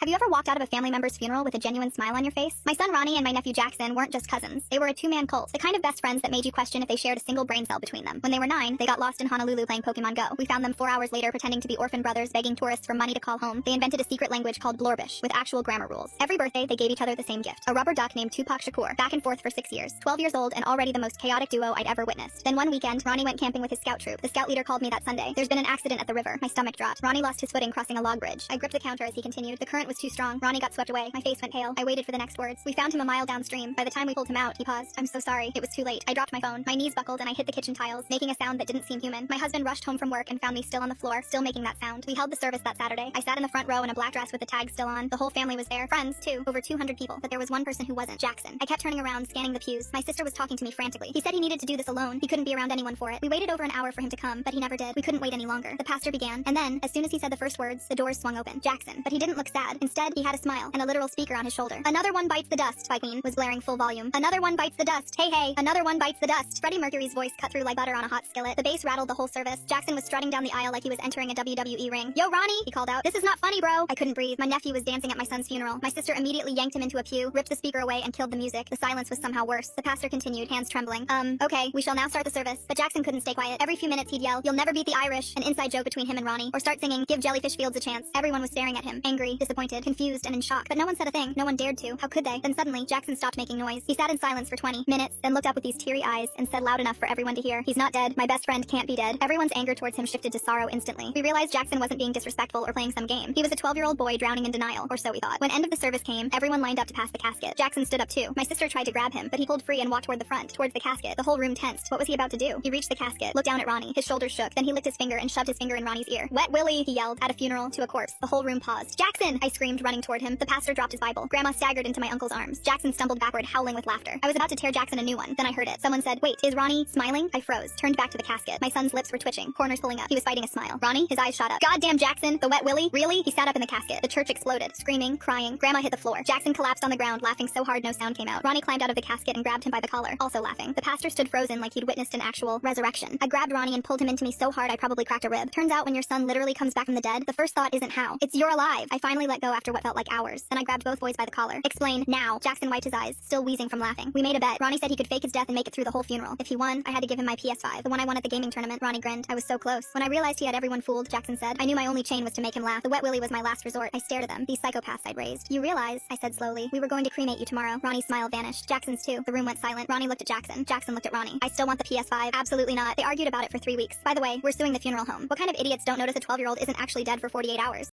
Have you ever walked out of a family member's funeral with a genuine smile on your face? My son Ronnie and my nephew Jackson weren't just cousins. They were a two-man cult, the kind of best friends that made you question if they shared a single brain cell between them. When they were 9, they got lost in Honolulu playing Pokemon Go. We found them 4 hours later pretending to be orphan brothers begging tourists for money to call home. They invented a secret language called Blorbish, with actual grammar rules. Every birthday, they gave each other the same gift, a rubber duck named Tupac Shakur, back and forth for 6 years. 12 years old and already the most chaotic duo I'd ever witnessed. Then one weekend, Ronnie went camping with his scout troop. The scout leader called me that Sunday. There's been an accident at the river. My stomach dropped. Ronnie lost his footing crossing a log bridge. I gripped the counter as he continued. The current was too strong. Ronnie got swept away. My face went pale. I waited for the next words. We found him a mile downstream. By the time we pulled him out, he paused. I'm so sorry. It was too late. I dropped my phone. My knees buckled and I hit the kitchen tiles, making a sound that didn't seem human. My husband rushed home from work and found me still on the floor, still making that sound. We held the service that Saturday. I sat in the front row in a black dress with the tag still on. The whole family was there. Friends, too. Over 200 people. But there was one person who wasn't. Jackson. I kept turning around, scanning the pews. My sister was talking to me frantically. He said he needed to do this alone. He couldn't be around anyone for it. We waited over an hour for him to come, but he never did. We couldn't wait any longer. The pastor began, and then, as soon as he said the first words, the doors swung open. Jackson. But he didn't look sad. Instead, he had a smile and a literal speaker on his shoulder. Another One Bites the Dust by Queen was blaring full volume. Another one bites the dust. Hey, hey, another one bites the dust. Freddie Mercury's voice cut through like butter on a hot skillet. The bass rattled the whole service. Jackson was strutting down the aisle like he was entering a WWE ring. Yo, Ronnie, he called out. This is not funny, bro. I couldn't breathe. My nephew was dancing at my son's funeral. My sister immediately yanked him into a pew, ripped the speaker away, and killed the music. The silence was somehow worse. The pastor continued, hands trembling. Okay, we shall now start the service. But Jackson couldn't stay quiet. Every few minutes he'd yell, "You'll never beat the Irish," an inside joke between him and Ronnie, or start singing, "Give Jellyfish Fields a chance." Everyone was staring at him, angry, disappointed, confused, and in shock. But no one said a thing. No one dared to. How could they? Then suddenly, Jackson stopped making noise. He sat in silence for 20 minutes, then looked up with these teary eyes and said loud enough for everyone to hear, "He's not dead. My best friend can't be dead." Everyone's anger towards him shifted to sorrow instantly. We realized Jackson wasn't being disrespectful or playing some game. He was a 12-year-old boy drowning in denial, or so we thought. When end of the service came, everyone lined up to pass the casket. Jackson stood up too. My sister tried to grab him, but he pulled free and walked toward the front, towards the casket. The whole room tensed. What was he about to do? He reached the casket, looked down at Ronnie. His shoulders shook. Then he licked his finger and shoved his finger in Ronnie's ear. "Wet Willie," he yelled. At a funeral, to a corpse. The whole room paused. "Jackson!" I screamed, running toward him. The pastor dropped his Bible. Grandma staggered into my uncle's arms. Jackson stumbled backward, howling with laughter. I was about to tear Jackson a new one. Then I heard it. Someone said, "Wait, is Ronnie smiling?" I froze, turned back to the casket. My son's lips were twitching, corners pulling up. He was fighting a smile. Ronnie, his eyes shot up. "Goddamn Jackson, the Wet Willie? Really?" He sat up in the casket. The church exploded, screaming, crying. Grandma hit the floor. Jackson collapsed on the ground, laughing so hard no sound came out. Ronnie climbed out of the casket and grabbed him by the collar, also laughing. The pastor stood frozen like he'd witnessed an actual resurrection. I grabbed Ronnie and pulled him into me so hard I probably cracked a rib. Turns out when your son literally comes back from the dead, the first thought isn't how. It's "you're alive." I finally let go after what felt like hours. Then I grabbed both boys by the collar. "Explain, now." Jackson wiped his eyes, still wheezing from laughing. We made a bet. Ronnie said he could fake his death and make it through the whole funeral. If he won, I had to give him my PS5, the one I won at the gaming tournament. Ronnie grinned. I was so close. When I realized he had everyone fooled, Jackson said, "I knew my only chain was to make him laugh. The Wet Willie was my last resort." I stared at them, these psychopaths I'd raised. "You realize," I said slowly, "we were going to cremate you tomorrow." Ronnie's smile vanished. Jackson's too. The room went silent. Ronnie looked at Jackson. Jackson looked at Ronnie. "I still want the PS5. Absolutely not." They argued about it for 3 weeks. By the way, we're suing the funeral home. What kind of idiots don't notice a 12-year-old isn't actually dead for 48 hours?